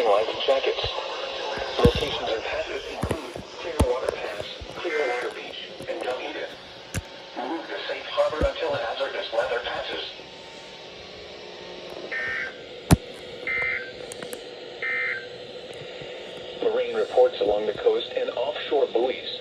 flying life jackets. Locations of hazards include Clearwater Pass, Clearwater Beach, and Dunedin. Move to safe harbor until hazardous weather passes. Marine reports along the coast and offshore buoys